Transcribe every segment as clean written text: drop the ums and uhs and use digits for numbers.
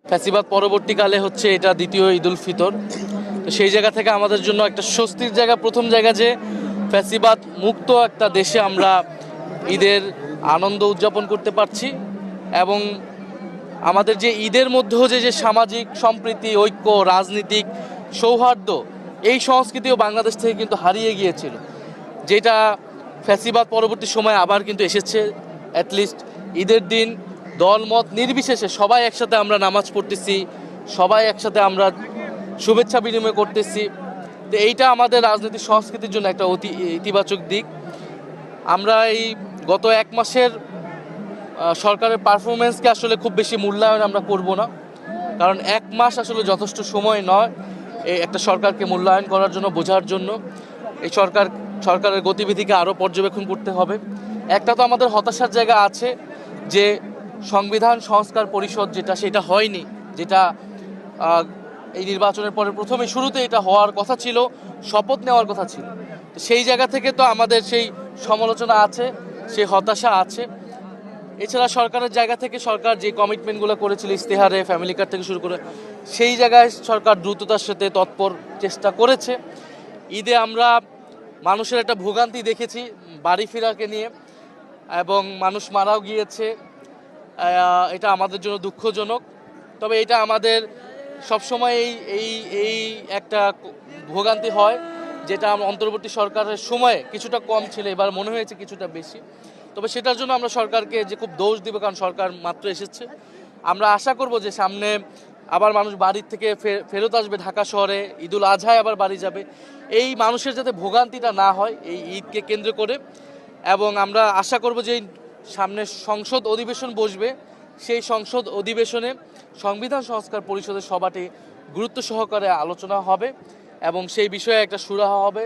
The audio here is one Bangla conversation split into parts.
ফ্যাসিবাদ পরবর্তীকালে হচ্ছে এটা দ্বিতীয় ঈদুল ফিতর। তো সেই জায়গা থেকে আমাদের জন্য একটা স্বস্তির জায়গা, প্রথম জায়গা যে ফ্যাসিবাদ মুক্ত একটা দেশে আমরা ঈদের আনন্দ উদযাপন করতে পারছি। এবং আমাদের যে ঈদের মধ্যেও যে যে সামাজিক সম্প্রীতি, ঐক্য, রাজনীতিক সৌহার্দ্য, এই সংস্কৃতিও বাংলাদেশ থেকে কিন্তু হারিয়ে গিয়েছিল, যেটা ফ্যাসিবাদ পরবর্তী সময় আবার কিন্তু এসেছে। অ্যাটলিস্ট ঈদের দিন দলমত নির্বিশেষে সবাই একসাথে আমরা নামাজ পড়তেছি, সবাই একসাথে আমরা শুভেচ্ছা বিনিময় করতেছি। তো এইটা আমাদের রাজনৈতিক সংস্কৃতির জন্য একটা অতি ইতিবাচক দিক। আমরা এই গত এক মাসের সরকারের পারফরমেন্সকে আসলে খুব বেশি মূল্যায়ন আমরা করব না, কারণ এক মাস আসলে যথেষ্ট সময় নয় এই একটা সরকারকে মূল্যায়ন করার জন্য, বোঝার জন্য। এই সরকারের গতিবিধিকে আরও পর্যবেক্ষণ করতে হবে। একটা তো আমাদের হতাশার জায়গা আছে যে সংবিধান সংস্কার পরিষদ সেটা হয়নি, যেটা এই নির্বাচনের পরে প্রথমে শুরুতে এটা হওয়ার কথা ছিল, শপথ নেওয়ার কথা ছিল। তো সেই জায়গা থেকে তো আমাদের সেই সমালোচনা আছে, সেই হতাশা আছে। এছাড়া সরকারের জায়গা থেকে সরকার যে কমিটমেন্টগুলো করেছিল ইস্তেহারে, ফ্যামিলি কার্ড থেকে শুরু করে, সেই জায়গায় সরকার দ্রুততার সাথে তৎপর চেষ্টা করেছে। ঈদে আমরা মানুষের একটা ভোগান্তি দেখেছি বাড়ি ফেরাকে নিয়ে, এবং মানুষ মারাও গিয়েছে। এটা আমাদের জন্য দুঃখজনক। তবে এটা আমাদের সবসময় এই এই এই একটা ভোগান্তি হয়, যেটা অন্তর্বর্তী সরকারের সময়ে কিছুটা কম ছিল, এবার মনে হয়েছে কিছুটা বেশি। তবে সেটার জন্য আমরা সরকারকে যে খুব দোষ দিব, কারণ সরকার মাত্র এসেছে। আমরা আশা করব যে সামনে আবার মানুষ বাড়ির থেকে ফেরত আসবে ঢাকা শহরে, ঈদুল আজহায় আবার বাড়ি যাবে। এই মানুষের যাতে ভোগান্তিটা না হয় এই ঈদকে কেন্দ্র করে। এবং আমরা আশা করব যে সামনে সংসদ অধিবেশন বসবে, সেই সংসদ অধিবেশনে সংবিধান সংস্কার পরিষদের সভাটি গুরুত্ব সহকারে আলোচনা হবে, এবং সেই বিষয়ে একটা সুরাহা হবে,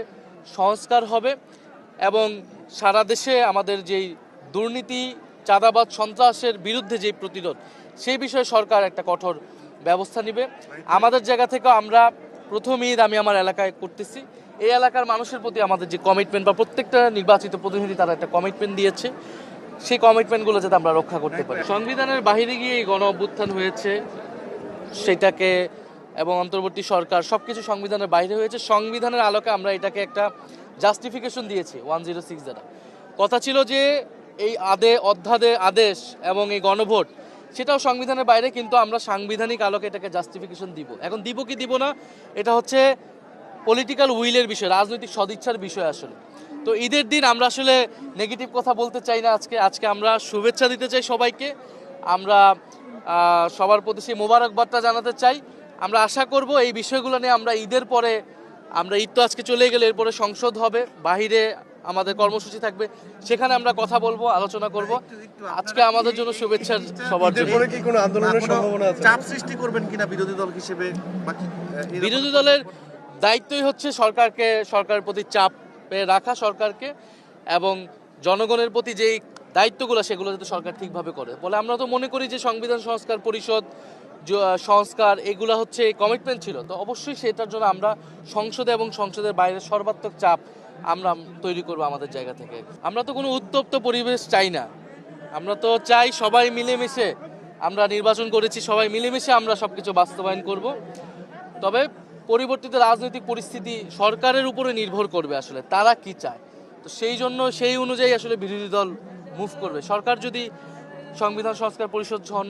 সংস্কার হবে। এবং সারা দেশে আমাদের যেই দুর্নীতি, চাঁদাবাদ, সন্ত্রাসের বিরুদ্ধে যেই প্রতিরোধ, সেই বিষয়ে সরকার একটা কঠোর ব্যবস্থা নেবে। আমাদের জায়গা থেকে আমরা প্রথম ঈদ আমি আমার এলাকায় করতেছি। এই এলাকার মানুষের প্রতি আমাদের যে কমিটমেন্ট, বা প্রত্যেকটা নির্বাচিত প্রতিনিধি তারা একটা কমিটমেন্ট দিয়েছে, সেই কমিটমেন্টগুলো যাতে আমরা রক্ষা করতে পারি। সংবিধানের বাহিরে গিয়ে গণ অভ্যুত্থান হয়েছে সেটাকে, এবং অন্তর্বর্তী সরকার সবকিছু সংবিধানের বাইরে হয়েছে। সংবিধানের আলোকে আমরা এটাকে একটা জাস্টিফিকেশন দিয়েছি 106 দ্বারা। কথা ছিল যে এই অধ্যাদেশ আদেশ এবং এই গণভোট সেটাও সংবিধানের বাইরে, কিন্তু আমরা সাংবিধানিক আলোকে এটাকে জাস্টিফিকেশন দিব। এখন দিব কি দিব না, এটা হচ্ছে পলিটিক্যাল উইলের বিষয়, রাজনৈতিক সদিচ্ছার বিষয় আসলে। তো ঈদের দিন আমরা আসলে নেগেটিভ কথা বলতে চাই না। আজকে আমরা শুভেচ্ছা দিতে চাই সবাইকে। আমরা সবার প্রতি সেই মোবারকবাদটা জানাতে চাই। আমরা আশা করব এই বিষয়গুলো নিয়ে আমরা ঈদের পরে, আমরা ঈদ তো আজকে চলে গেলে এরপরে সংসদ হবে, বাহিরে আমাদের কর্মসূচি থাকবে, সেখানে আমরা কথা বলবো, আলোচনা করব। আজকে আমাদের জন্য শুভেচ্ছা সবার জন্য। কি কোনো আন্দোলনের সম্ভাবনা আছে? চাপ সৃষ্টি করবেন কিনা বিরোধী দল হিসেবে? বিরোধী দলের দায়িত্বই হচ্ছে সরকারের প্রতি চাপে রাখা সরকারকে, এবং জনগণের প্রতি যেই দায়িত্বগুলো সেগুলো যাতে সরকার ঠিকভাবে করে। বলে আমরা তো মনে করি যে সংবিধান সংস্কার পরিষদ সংস্কার এগুলো হচ্ছে কমিটমেন্ট ছিল, তো অবশ্যই সেটার জন্য আমরা সংসদে এবং সংসদের বাইরে সর্বাত্মক চাপ আমরা তৈরি করব আমাদের জায়গা থেকে। আমরা তো কোনো উত্তপ্ত পরিবেশ চাই না, আমরা তো চাই সবাই মিলেমিশে, আমরা নির্বাচন করেছি সবাই মিলেমিশে আমরা সবকিছু বাস্তবায়ন করব। তবে পরিবর্তিত রাজনৈতিক পরিস্থিতি সরকারের উপরে নির্ভর করবে আসলে তারা কি চায়। তো সেই অনুযায়ী আসলে বিরোধী দল মুভ করবে। সরকার যদি সংবিধান সংস্কার পরিষদ সহ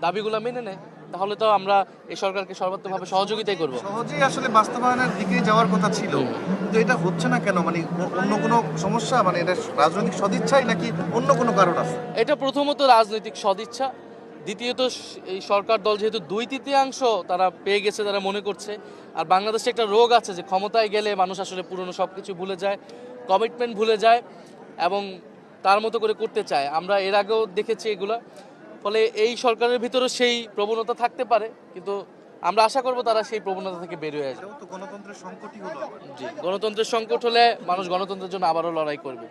দাবিগুলো মেনে নেয়, তাহলে তো আমরা এই সরকারকে সর্বাত্মকভাবে সহযোগিতাই করব। সহজেই আসলে বাস্তবায়নের দিকে যাওয়ার কথা ছিল, কিন্তু এটা হচ্ছে না কেন? মানে অন্য কোনো সমস্যা, মানে এটা রাজনৈতিক সদিচ্ছাই নাকি অন্য কোনো কারণ আছে? এটা প্রথমত রাজনৈতিক সদিচ্ছা, দ্বিতীয়ত এই সরকার দল যেহেতু 2/3 তারা পেয়ে গেছে, তারা মনে করছে। আর বাংলাদেশে একটা রোগ আছে যে ক্ষমতায় গেলে মানুষ আসলে পুরনো সব কিছু ভুলে যায়, কমিটমেন্ট ভুলে যায়, এবং তার মতো করে করতে চায়। আমরা এর আগেও দেখেছি এগুলা। ফলে এই সরকারের ভিতরে সেই প্রবণতা থাকতে পারে, কিন্তু আমরা আশা করব তারা সেই প্রবণতা থেকে বের হয়ে আসবে। তো গণতন্ত্রের সংকটই হলো। জি, গণতন্ত্রের সংকট হলে মানুষ গণতন্ত্রের জন্য আবারও লড়াই করবে।